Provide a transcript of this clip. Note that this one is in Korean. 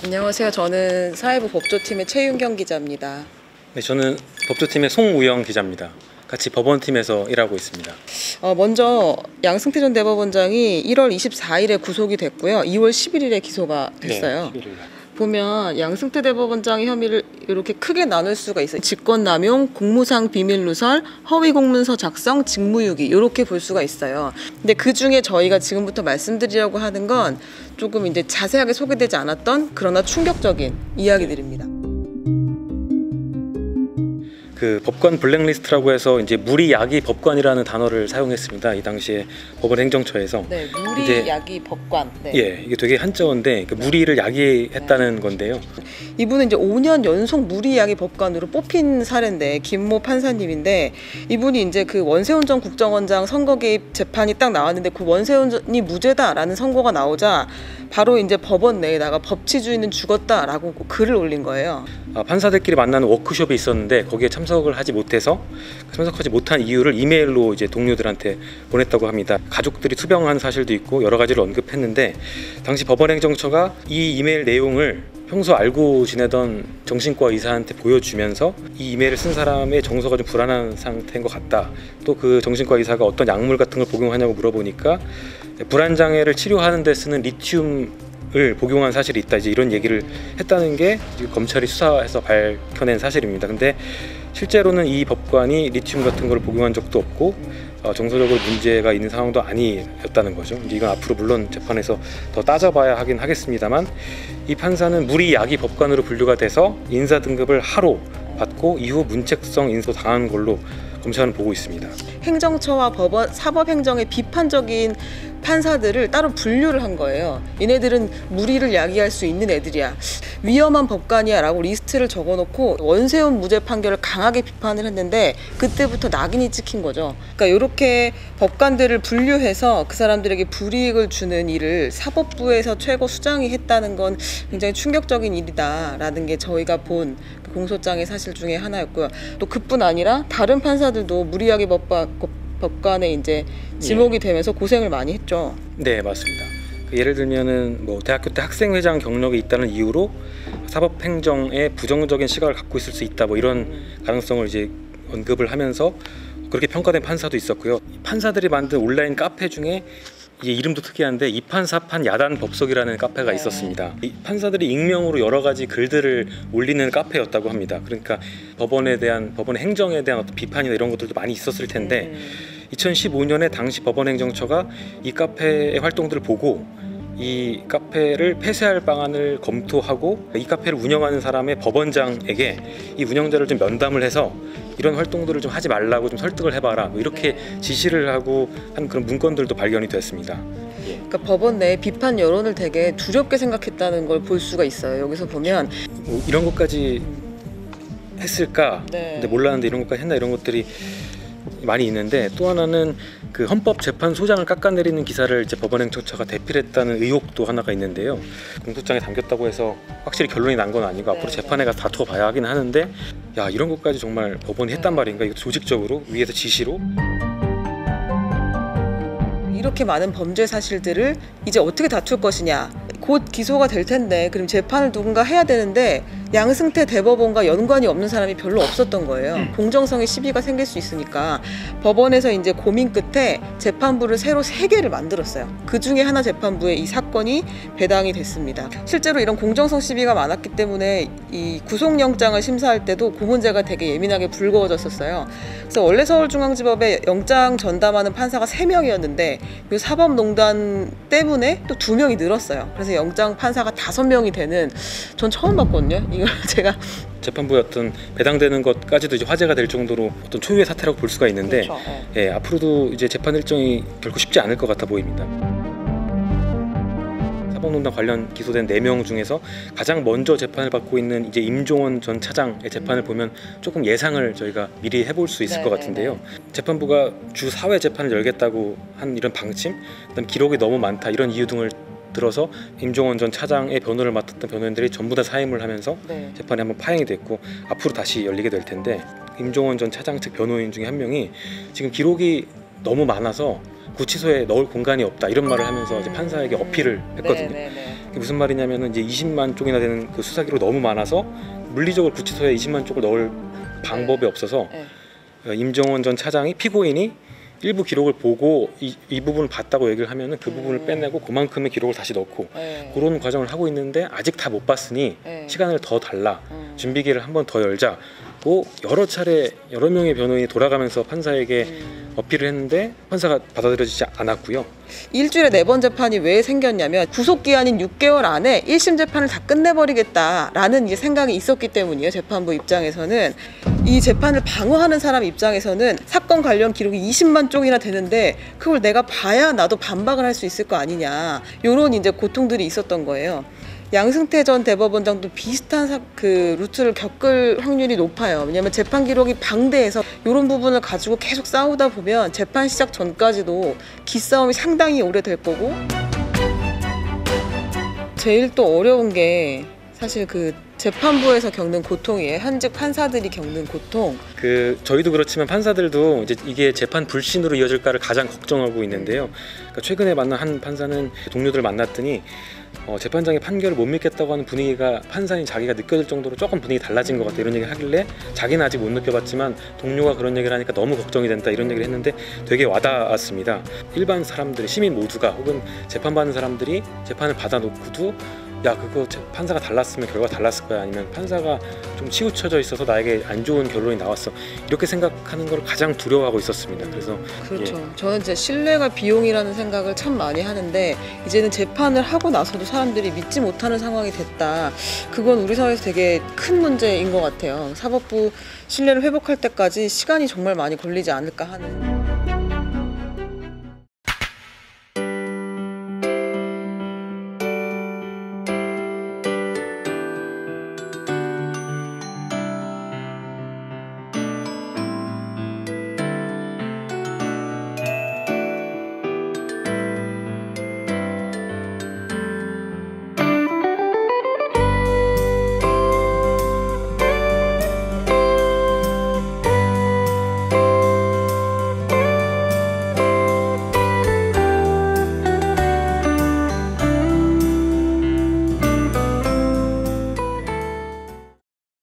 안녕하세요. 저는 사회부 법조팀의 최윤경 기자입니다. 네, 저는 법조팀의 송우영 기자입니다. 같이 법원팀에서 일하고 있습니다. 먼저 양승태 전 대법원장이 1월 24일에 구속이 됐고요. 2월 11일에 기소가 됐어요. 네, 11일. 보면 양승태 대법원장의 혐의를 이렇게 크게 나눌 수가 있어요. 직권남용, 공무상 비밀누설, 허위공문서 작성, 직무유기 이렇게 볼 수가 있어요. 근데 그 중에 저희가 지금부터 말씀드리려고 하는 건 조금 이제 자세하게 소개되지 않았던 그러나 충격적인 이야기들입니다. 그 법관 블랙리스트라고 해서 이제 무리야기 법관이라는 단어를 사용했습니다. 이 당시에 법원 행정처에서. 네, 무리야기 법관. 네. 예, 이게 되게 한자어인데 그 무리를 야기했다는 건데요. 이분은 이제 5년 연속 무리야기 법관으로 뽑힌 사례인데 김모 판사님인데 이분이 이제 그 원세훈 전 국정원장 선거 개입 재판이 딱 나왔는데 그 원세훈이 무죄다라는 선고가 나오자 바로 이제 법원 내에다가 법치주의는 죽었다라고 글을 올린 거예요. 판사들끼리 만나는 워크숍이 있었는데 거기에 참석을 하지 못해서 참석하지 못한 이유를 이메일로 이제 동료들한테 보냈다고 합니다. 가족들이 투병한 사실도 있고 여러 가지를 언급했는데 당시 법원행정처가 이 이메일 내용을 평소 알고 지내던 정신과 의사한테 보여주면서 이 이메일을 쓴 사람의 정서가 좀 불안한 상태인 것 같다. 또 그 정신과 의사가 어떤 약물 같은 걸 복용하냐고 물어보니까 불안 장애를 치료하는 데 쓰는 리튬을 복용한 사실이 있다. 이제 이런 얘기를 했다는 게 검찰이 수사해서 밝혀낸 사실입니다. 근데 실제로는 이 법관이 리튬 같은 걸 복용한 적도 없고 정서적으로 문제가 있는 상황도 아니었다는 거죠. 이건 앞으로 물론 재판에서 더 따져봐야 하긴 하겠습니다만 이 판사는 무리야기 법관으로 분류가 돼서 인사 등급을 하로 받고 이후 문책성 인소 당한 걸로 검찰은 보고 있습니다. 행정처와 법원, 사법행정의 비판적인 판사들을 따로 분류를 한 거예요. 얘네들은 무리를 야기할 수 있는 애들이야, 위험한 법관이야 라고 리스트를 적어놓고 원세훈 무죄 판결을 강하게 비판을 했는데 그때부터 낙인이 찍힌 거죠. 그러니까 이렇게 법관들을 분류해서 그 사람들에게 불이익을 주는 일을 사법부에서 최고 수장이 했다는 건 굉장히 충격적인 일이다라는 게 저희가 본 공소장의 사실 중에 하나였고요. 또 그뿐 아니라 다른 판사들도 무리야기 법관에 이제 지목이 되면서 고생을 많이 했죠. 네, 맞습니다. 예를 들면은 뭐 대학교 때 학생회장 경력이 있다는 이유로 사법행정에 부정적인 시각을 갖고 있을 수 있다, 뭐 이런 가능성을 이제 언급을 하면서 그렇게 평가된 판사도 있었고요. 판사들이 만든 온라인 카페 중에 이게 이름도 특이한데 이판사판 야단 법석이라는 카페가 있었습니다. 이 판사들이 익명으로 여러 가지 글들을 올리는 카페였다고 합니다. 그러니까 법원에 대한, 법원의 행정에 대한 어떤 비판이나 이런 것들도 많이 있었을 텐데 2015년에 당시 법원행정처가 이 카페의 활동들을 보고 이 카페를 폐쇄할 방안을 검토하고 이 카페를 운영하는 사람의 법원장에게 이 운영자를 좀 면담을 해서 이런 활동들을 좀 하지 말라고 좀 설득을 해봐라, 뭐 이렇게 지시를 하고 한 그런 문건들도 발견이 됐습니다. 그러니까 법원 내 비판 여론을 되게 두렵게 생각했다는 걸 볼 수가 있어요. 여기서 보면 뭐 이런 것까지 했을까? 네. 근데 몰랐는데 이런 것까지 했나, 이런 것들이 많이 있는데, 또 하나는 그 헌법재판소장을 깎아내리는 기사를 이제 법원행정처가 대필했다는 의혹도 하나가 있는데요. 공소장에 담겼다고 해서 확실히 결론이 난 건 아니고 앞으로 재판에 가서 다투어 봐야 하긴 하는데, 야, 이런 것까지 정말 법원이 했단 말인가? 이거 조직적으로 위에서 지시로? 이렇게 많은 범죄 사실들을 이제 어떻게 다툴 것이냐, 곧 기소가 될 텐데 그럼 재판을 누군가 해야 되는데 양승태 대법원과 연관이 없는 사람이 별로 없었던 거예요. 공정성의 시비가 생길 수 있으니까 법원에서 이제 고민 끝에 재판부를 새로 3개를 만들었어요. 그 중에 하나 재판부에 이 사건이 배당이 됐습니다. 실제로 이런 공정성 시비가 많았기 때문에 이 구속영장을 심사할 때도 그 문제가 되게 예민하게 불거졌었어요. 그래서 원래 서울중앙지법에 영장 전담하는 판사가 3명이었는데 그 사법농단 때문에 또 2명이 늘었어요. 그래서 영장 판사가 5명이 되는, 전 처음 봤거든요. 이걸 제가 재판부의 어떤 배당되는 것까지도 이제 화제가 될 정도로 어떤 초유의 사태라고 볼 수가 있는데, 그렇죠. 예, 앞으로도 이제 재판 일정이 결코 쉽지 않을 것 같아 보입니다. 사법농단 관련 기소된 4명 중에서 가장 먼저 재판을 받고 있는 이제 임종원 전 차장의 재판을 보면 조금 예상을 저희가 미리 해볼 수 있을 것 같은데요. 재판부가 주 4회 재판을 열겠다고 한 이런 방침, 그다음 기록이 너무 많다, 이런 이유 등을 들어서 임종원 전 차장의 변호를 맡았던 변호인들이 전부 다 사임을 하면서 재판이 한번 파행이 됐고 앞으로 다시 열리게 될 텐데, 임종원 전 차장 측 변호인 중에 한 명이 지금 기록이 너무 많아서 구치소에 넣을 공간이 없다, 이런 말을 하면서 이제 판사에게 어필을 했거든요. 그게 무슨 말이냐면은 이제 20만 쪽이나 되는 그 수사 기록 너무 많아서 물리적으로 구치소에 20만 쪽을 넣을 방법이 없어서 임종원 전 차장이 피고인이 일부 기록을 보고 이 부분을 봤다고 얘기를 하면은 그 부분을 빼내고 그만큼의 기록을 다시 넣고 그런 과정을 하고 있는데 아직 다 못 봤으니 시간을 더 달라, 준비기를 한 번 더 열자고 여러 차례 여러 명의 변호인이 돌아가면서 판사에게 어필을 했는데 판사가 받아들여지지 않았고요. 일주일에 4번 재판이 왜 생겼냐면 구속기한인 6개월 안에 1심 재판을 다 끝내버리겠다라는 이제 생각이 있었기 때문이에요. 재판부 입장에서는. 이 재판을 방어하는 사람 입장에서는 사건 관련 기록이 20만 쪽이나 되는데 그걸 내가 봐야 나도 반박을 할 수 있을 거 아니냐, 요런 이제 고통들이 있었던 거예요. 양승태 전 대법원장도 비슷한 그 루트를 겪을 확률이 높아요. 왜냐하면 재판 기록이 방대해서 이런 부분을 가지고 계속 싸우다 보면 재판 시작 전까지도 기싸움이 상당히 오래될 거고, 제일 또 어려운 게 사실 그 재판부에서 겪는 고통이에요. 현직 판사들이 겪는 고통. 그 저희도 그렇지만 판사들도 이제 이게 재판 불신으로 이어질까를 가장 걱정하고 있는데요. 그러니까 최근에 만난 한 판사는 동료들 만났더니 재판장의 판결을 못 믿겠다고 하는 분위기가 판사인 자기가 느껴질 정도로 조금 분위기 달라진 것 같다, 이런 얘기를 하길래 자기는 아직 못 느껴봤지만 동료가 그런 얘기를 하니까 너무 걱정이 된다, 이런 얘기를 했는데 되게 와닿았습니다. 일반 사람들이, 시민 모두가 혹은 재판받는 사람들이 재판을 받아놓고도 야, 그거 판사가 달랐으면 결과가 달랐을 거야, 아니면 판사가 좀 치우쳐져 있어서 나에게 안 좋은 결론이 나왔어, 이렇게 생각하는 걸 가장 두려워하고 있었습니다. 그래서 그렇죠. 저는 이제 신뢰가 비용이라는 생각을 참 많이 하는데 이제는 재판을 하고 나서도 사람들이 믿지 못하는 상황이 됐다. 그건 우리 사회에서 되게 큰 문제인 것 같아요. 사법부 신뢰를 회복할 때까지 시간이 정말 많이 걸리지 않을까 하는.